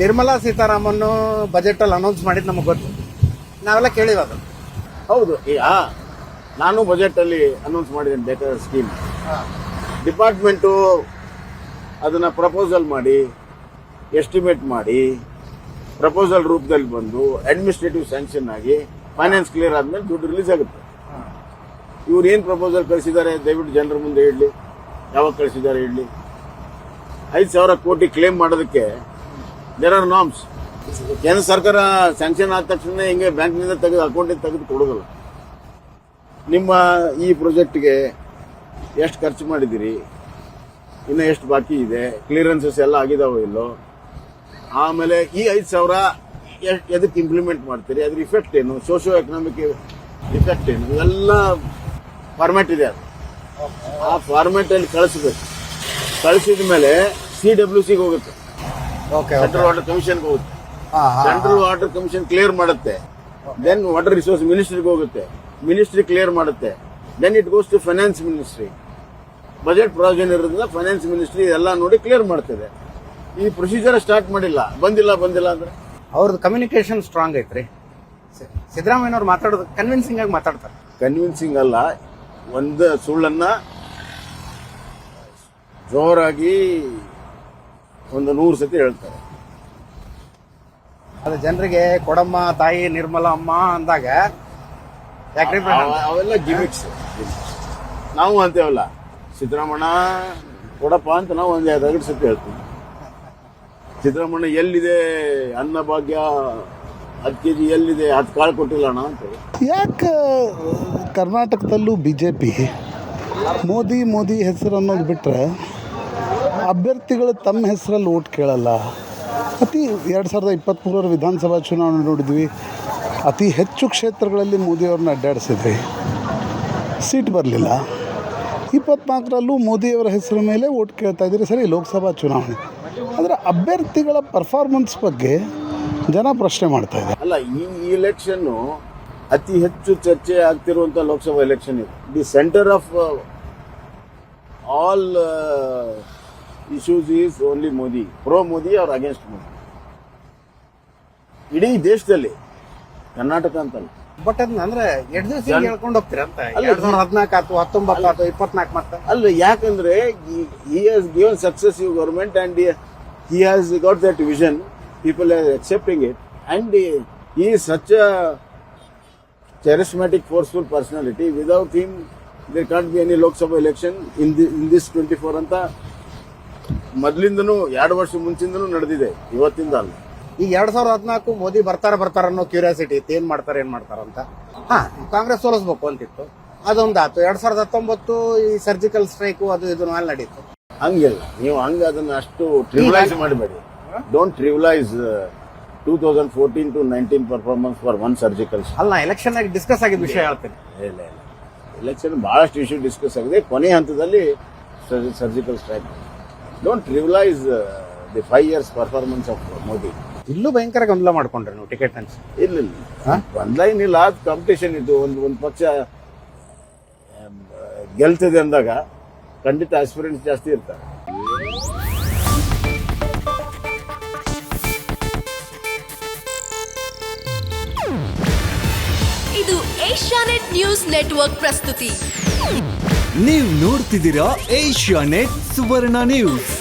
Nirmala Sitharaman budget ಅಲ್ಲಿ announce ಮಾಡಿದ್ ನಮಗೆ ಗೊತ್ತು, ನಾವೆಲ್ಲ ಕೇಳಿವ ಅದು. ಹೌದು. ಈಗ ನಾನು ಬಜೆಟ್ ಅಲ್ಲಿ ಅನೌನ್ಸ್ ಮಾಡಿದ್ದೇನೆ ಬೇಕಾದ ಸ್ಕೀಮ್. ಡಿಪಾರ್ಟ್ಮೆಂಟು ಅದನ್ನ ಪ್ರಪೋಸಲ್ ಮಾಡಿ, ಎಸ್ಟಿಮೇಟ್ ಮಾಡಿ, ಪ್ರಪೋಸಲ್ ರೂಪದಲ್ಲಿ ಬಂದು ಅಡ್ಮಿನಿಸ್ಟ್ರೇಟಿವ್ ಸ್ಯಾಂಕ್ಷನ್ ಆಗಿ ಫೈನಾನ್ಸ್ ಕ್ಲಿಯರ್ ಆದ್ಮೇಲೆ ದುಡ್ಡು ರಿಲೀಸ್ ಆಗುತ್ತೆ. ಇವ್ರು ಏನ್ ಪ್ರಪೋಸಲ್ ಕಳಿಸಿದ್ದಾರೆ ದಯವಿಟ್ಟು ಜನರ ಮುಂದೆ ಹೇಳಲಿ, ಯಾವಾಗ ಕಳಿಸಿದ್ದಾರೆ ಹೇಳಲಿ. 5,000 ಕೋಟಿ ಕ್ಲೇಮ್ ಮಾಡೋದಕ್ಕೆ ದೇರ್ ಆರ್ ನಾರ್ಮ್ಸ್. ಕೇಂದ್ರ ಸರ್ಕಾರ ಸ್ಯಾಂಕ್ಷನ್ ಆದ ತಕ್ಷಣ ಹಿಂಗೆ ಬ್ಯಾಂಕ್ನಿಂದ ತೆಗೆದು ಅಕೌಂಟಿಂದ ತೆಗೆದು ಕೊಡೋದಿಲ್ಲ. ನಿಮ್ಮ ಈ ಪ್ರಾಜೆಕ್ಟ್ಗೆ ಎಷ್ಟು ಖರ್ಚು ಮಾಡಿದಿರಿ, ಇನ್ನು ಎಷ್ಟು ಬಾಕಿ ಇದೆ, ಕ್ಲಿಯರೆನ್ಸಸ್ ಎಲ್ಲ ಆಗಿದಾವೋ ಇಲ್ಲೋ, ಆಮೇಲೆ ಈ 5,000 ಎದಕ್ಕೆ ಇಂಪ್ಲಿಮೆಂಟ್ ಮಾಡ್ತೀರಿ, ಅದ್ರ ಇಫೆಕ್ಟ್ ಏನು, ಸೋಶಿಯೋ ಎಕನಾಮಿಕ್ ಇಫೆಕ್ಟ್ ಏನು, ಇವೆಲ್ಲ ಫಾರ್ಮ್ಯಾಟ್ ಇದೆ. ಅದು ಆ ಫಾರ್ಮ್ಯಾಟ್ ಅಲ್ಲಿ ಕಳಿಸ್ಬೇಕು. ಕಳಿಸಿದ ಮೇಲೆ CWCಗೆ ಹೋಗುತ್ತೆ, ಸೆಂಟ್ರಲ್ ವಾಟರ್ ಕಮಿಷನ್ಗೆ ಹೋಗುತ್ತೆ. ಸೆಂಟ್ರಲ್ ವಾಟರ್ ಕಮಿಷನ್ ಕ್ಲಿಯರ್ ಮಾಡುತ್ತೆ. ದೆನ್ ವಾಟರ್ ರಿಸೋರ್ಸ್ ಮಿನಿಸ್ಟ್ರಿಗೆ ಹೋಗುತ್ತೆ, ಮಿನಿಸ್ಟ್ರಿ ಕ್ಲಿಯರ್ ಮಾಡುತ್ತೆ. Then it goes to finance ministry. Budget provision ಇರೋದ್ರಿಂದ ಫೈನಾನ್ಸ್ ಮಿನಿಸ್ಟ್ರಿ ಎಲ್ಲ ನೋಡಿ ಕ್ಲಿಯರ್ ಮಾಡ್ತದೆ. ಈ ಪ್ರೊಸೀಜರ್ ಸ್ಟಾರ್ಟ್ ಮಾಡಿಲ್ಲ, ಬಂದಿಲ್ಲ ಅಂದ್ರೆ ಅವ್ರದ್ದು ಕಮ್ಯುನಿಕೇಶನ್ ಸ್ಟ್ರಾಂಗ್ ಐತ್ರಿ. ಸಿದ್ದರಾಮಯ್ಯನವ್ರು ಮಾತಾಡೋದು ಕನ್ವಿನ್ಸಿಂಗ್ ಆಗಿ ಮಾತಾಡ್ತಾರೆ. ಕನ್ವಿನ್ಸಿಂಗ್ ಅಲ್ಲ, ಒಂದು ಸುಳ್ಳನ್ನ ಜೋರಾಗಿ ಒಂದು 100 ಸತಿ ಹೇಳ್ತಾರೆ. ಅದು ಜನರಿಗೆ ಕೊಡಮ್ಮ ತಾಯಿ ನಿರ್ಮಲಾ ಅಮ್ಮ ಅಂದಾಗ ಯಾಕ್ರಿ ಅವೆಲ್ಲ ಗಿಮಿಕ್ಸ್. ನಾವು ಅಂತೇವಲ್ಲ, ಸಿದ್ದರಾಮಣ್ಣ ಕೊಡಪ್ಪ ಅಂತ ನಾವು ಒಂದು 2 ಸತಿ ಹೇಳ್ತೀವಿ. ಸಿದ್ದರಾಮಣ್ಣ ಎಲ್ಲಿದೆ ಅನ್ನಭಾಗ್ಯ 10 kg ಎಲ್ಲಿದೆ, 10 ಕಾಳು ಕೊಟ್ಟಿಲ್ಲ ಅಣ್ಣ ಅಂತ. ಯಾಕೆ ಕರ್ನಾಟಕದಲ್ಲೂ BJP ಮೋದಿ ಹೆಸರು ಅನ್ನೋದು ಬಿಟ್ಟರೆ ಅಭ್ಯರ್ಥಿಗಳು ತಮ್ಮ ಹೆಸರಲ್ಲಿ ಓಟ್ ಕೇಳಲ್ಲ. 2023 ವಿಧಾನಸಭಾ ಚುನಾವಣೆ ನೋಡಿದ್ವಿ, ಅತಿ ಹೆಚ್ಚು ಕ್ಷೇತ್ರಗಳಲ್ಲಿ ಮೋದಿಯವ್ರನ್ನ ಅಡ್ಡಾಡಿಸಿದ್ವಿ, ಸೀಟ್ ಬರಲಿಲ್ಲ. 24ರಲ್ಲೂ ಮೋದಿಯವರ ಹೆಸರ ಮೇಲೆ ಓಟ್ ಕೇಳ್ತಾ ಇದ್ದೀರಿ, ಸರಿ ಲೋಕಸಭಾ ಚುನಾವಣೆ. ಆದರೆ ಅಭ್ಯರ್ಥಿಗಳ ಪರ್ಫಾರ್ಮೆನ್ಸ್ ಬಗ್ಗೆ ಜನ ಪ್ರಶ್ನೆ ಮಾಡ್ತಾ ಇದ್ದಾರೆ. ಅಲ್ಲ, ಈ ಎಲೆಕ್ಷನ್ ಅತಿ ಹೆಚ್ಚು ಚರ್ಚೆ ಆಗ್ತಿರುವಂತ ಲೋಕಸಭಾ ಎಲೆಕ್ಷನ್ ಇದು. The centre of all issues is only Modi, pro Modi or against Modi. ಇಡೀ ದೇಶದಲ್ಲಿ, ಕರ್ನಾಟಕ ಅಂತಲ್ಲ. ಬಟ್ ಅದನ್ನ ಅಂದ್ರೆ 2 ದಿವಸ ಹೇಳ್ಕೊಂಡು ಹೋಗ್ತೀರಾ ಅಂತ. 2014 ಆಯ್ತು, 19 ಆಯ್ತು, 24 ಮತ್ತೆ ಅಲ್ಲ. ಯಾಕಂದ್ರೆ he has given successive government and he has got that vision. People are accepting it, and he is such a charismatic, forceful personality. Without him, there can't be any Lok Sabha election in this 24 ಅಂತ ಮೊದಲಿಂದನೂ 2 ವರ್ಷ ಮುಂಚಿಂದನೂ ನಡೆದಿದೆ, ಇವತ್ತಿಂದ ಅಲ್ಲ. ಈಗ 2014 ಮೋದಿ ಬರ್ತಾರ ಅನ್ನೋ curiosity ಇತ್ತು, ಏನ್ ಮಾಡ್ತಾರಂತ. ಕಾಂಗ್ರೆಸ್ ಸೋಲಿಸ್ಬೇಕು ಅಂತಿತ್ತು, ಅದೊಂದಾತು. 2019 ಈ ಸರ್ಜಿಕಲ್ ಸ್ಟ್ರೈಕ್ ಅದು ಇದು ಅಲ್ಲಿ ನಡೀತು. ಹಂಗಿಲ್ಲ, ನೀವು ಅದನ್ನ ಅಷ್ಟು ಟ್ರಿವಿಲೈಸ್ ಮಾಡಬೇಡಿ. Don't trivialise 2014 to 19 performance for one surgical. ಅಲ್ಲ, ಎಲೆಕ್ಷನ್ ಆಗಿ ಡಿಸ್ಕಸ್ ಆಗಿದ್ದ ವಿಷಯ ಹೇಳ್ತೀನಿ. ಇಲ್ಲ, ಎಲೆಕ್ಷನ್ ಬಹಳಷ್ಟು ಇಶ್ಯೂ ಡಿಸ್ಕಸ್ ಆಗಿದೆ. ಕೊನೆ ಹಂತದಲ್ಲಿ surgical strike. Don't trivialise the 5 years performance of Modi. ಇಲ್ಲೂ ಭಯಂಕರ ಗೊಂದಲ ಮಾಡ್ಕೊಂಡ್ರಿ ನೀವು ಟಿಕೆಟ್ ಅನ್ಸಿ. ಇಲ್ಲ, ಗೊಂದಲ ಏನಿಲ್ಲ, ಅದು ಕಾಂಪಿಟೇಷನ್ ಇದ್ದು. ಒಂದು ಪಕ್ಷ ಗೆಲ್ತದೆ ಅಂದಾಗ ಖಂಡಿತ ಆಸ್ಪಿರೆಂಟ್ಸ್ ಜಾಸ್ತಿ ಇರ್ತಾರೆ. ಇದು ಏಷ್ಯಾನೆಟ್ ನ್ಯೂಸ್ ನೆಟ್ವರ್ಕ್ ಪ್ರಸ್ತುತಿ. ನೀವು ನೋಡ್ತಿದ್ದೀರಾ ಏಷ್ಯಾನೆಟ್ ಸುವರ್ಣ ನ್ಯೂಸ್.